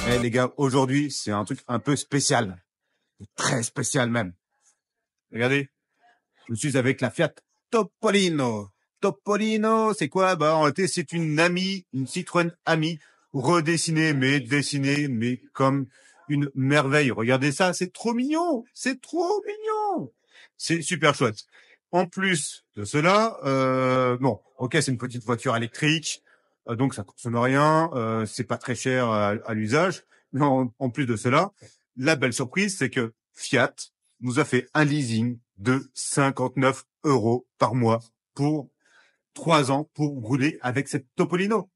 Eh les gars, aujourd'hui, c'est un truc un peu spécial. Très spécial même. Regardez, je suis avec la Fiat Topolino. Topolino, c'est quoi? Bah, en réalité, c'est une amie, une Citroën amie, redessinée, mais dessinée, mais comme une merveille. Regardez ça, c'est trop mignon. C'est trop mignon. C'est super chouette. En plus de cela, bon, ok, c'est une petite voiture électrique, donc ça consomme rien, c'est pas très cher à l'usage. Mais en plus de cela, la belle surprise, c'est que Fiat nous a fait un leasing de 59 € par mois pour 3 ans pour rouler avec cette Topolino.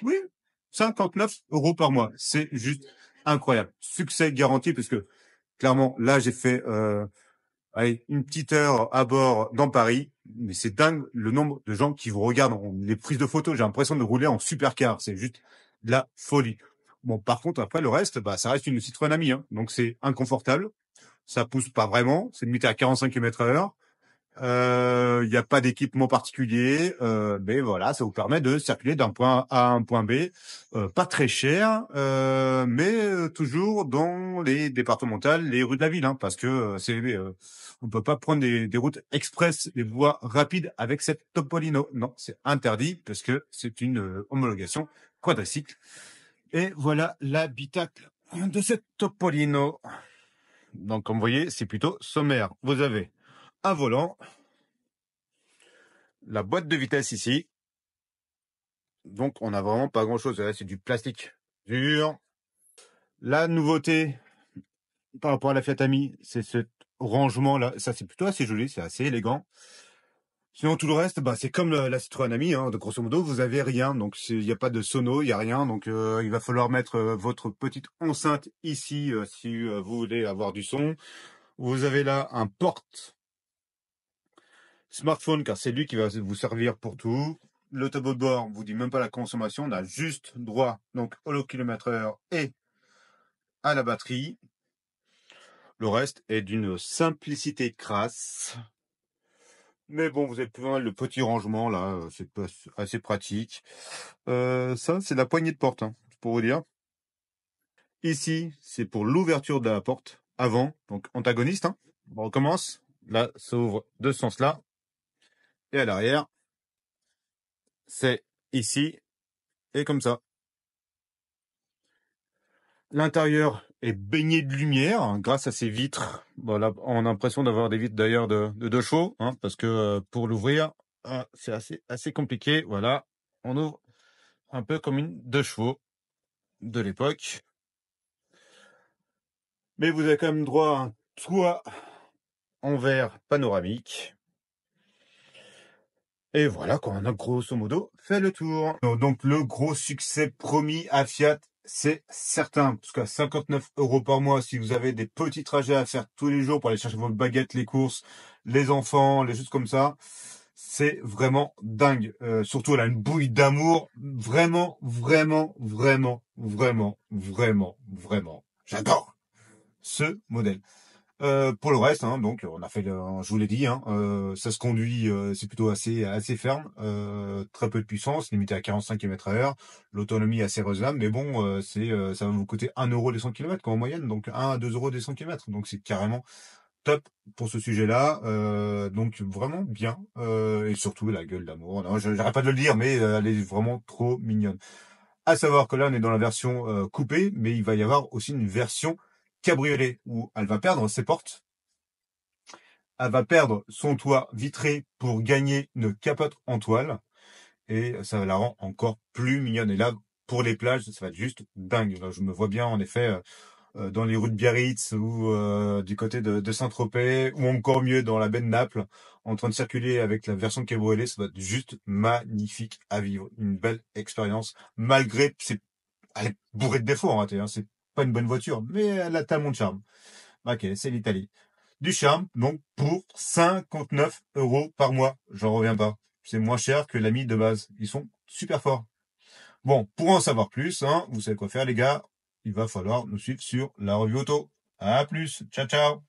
Oui, 59 € par mois. C'est juste incroyable. Succès garanti parce que clairement, là, j'ai fait allez, une petite heure à bord dans Paris. Mais c'est dingue le nombre de gens qui vous regardent. Les prises de photos, j'ai l'impression de rouler en supercar. C'est juste de la folie. Bon, par contre, après, le reste, bah, ça reste une Citroën Ami, hein. Donc, c'est inconfortable. Ça pousse pas vraiment. C'est limité à 45 km/h. Il n'y a pas d'équipement particulier, mais voilà, ça vous permet de circuler d'un point A à un point B, pas très cher, mais toujours dans les départementales, les rues de la ville, hein, parce que on peut pas prendre des routes express, des voies rapides avec cette Topolino. Non, c'est interdit parce que c'est une homologation quadricycle. Et voilà l'habitacle de cette Topolino. Donc, comme vous voyez, c'est plutôt sommaire. Vous avez un volant, la boîte de vitesse ici. Donc, on n'a vraiment pas grand-chose. Là, c'est du plastique dur. La nouveauté par rapport à la Fiat Ami, c'est ce rangement-là. Ça, c'est plutôt assez joli, c'est assez élégant. Sinon, tout le reste, bah, c'est comme la Citroën Ami. Hein. De grosso modo, vous avez rien. Donc, il n'y a pas de sono, il n'y a rien. Donc, il va falloir mettre votre petite enceinte ici si vous voulez avoir du son. Vous avez là un porte smartphone, car c'est lui qui va vous servir pour tout. Le tableau de bord vous dit même pas la consommation, on a juste droit donc au kilomètre-heure et à la batterie. Le reste est d'une simplicité crasse. Mais bon, vous avez plus le petit rangement là, c'est assez pratique. Ça, c'est la poignée de porte, hein, pour vous dire. Ici, c'est pour l'ouverture de la porte avant, donc antagoniste. Hein. On recommence. Là, ça ouvre de ce sens-là. Et à l'arrière, c'est ici et comme ça. L'intérieur est baigné de lumière hein, grâce à ces vitres. Voilà, on a l'impression d'avoir des vitres d'ailleurs de 2 chevaux, hein, parce que pour l'ouvrir, c'est assez compliqué. Voilà, on ouvre un peu comme une 2 chevaux de l'époque. Mais vous avez quand même droit à un toit en verre panoramique. Et voilà, quand on a grosso modo fait le tour. Donc le gros succès promis à Fiat, c'est certain, parce qu'à 59 € par mois, si vous avez des petits trajets à faire tous les jours pour aller chercher vos baguettes, les courses, les enfants, les choses comme ça, c'est vraiment dingue. Surtout, elle a une bouille d'amour, vraiment, vraiment, vraiment, vraiment, vraiment, vraiment. J'adore ce modèle. Pour le reste, hein, donc on a fait, je vous l'ai dit, hein, ça se conduit, c'est plutôt assez ferme, très peu de puissance, limité à 45 km/h, l'autonomie est assez raisonnable, mais bon, ça va vous coûter 1 € des 100 km quoi, en moyenne, donc 1 à 2 € des 100 km, donc c'est carrément top pour ce sujet-là, donc vraiment bien, et surtout la gueule d'amour. Non, j'arrête pas de le dire, mais elle est vraiment trop mignonne. À savoir que là, on est dans la version coupée, mais il va y avoir aussi une version cabriolet où elle va perdre ses portes, elle va perdre son toit vitré pour gagner une capote en toile et ça la rend encore plus mignonne. Et là, pour les plages, ça va être juste dingue. Là, je me vois bien en effet dans les rues de Biarritz ou du côté de Saint-Tropez ou encore mieux dans la baie de Naples en train de circuler avec la version cabriolet. Ça va être juste magnifique à vivre. Une belle expérience malgré elle est bourrée de défauts en réalité. Hein. C'est pas une bonne voiture, mais elle a tellement de charme. Ok, c'est l'Italie. Du charme, donc pour 59 € par mois. J'en reviens pas. C'est moins cher que l'ami de base. Ils sont super forts. Bon, pour en savoir plus, hein, vous savez quoi faire les gars. Il va falloir nous suivre sur la revue auto. À plus. Ciao, ciao.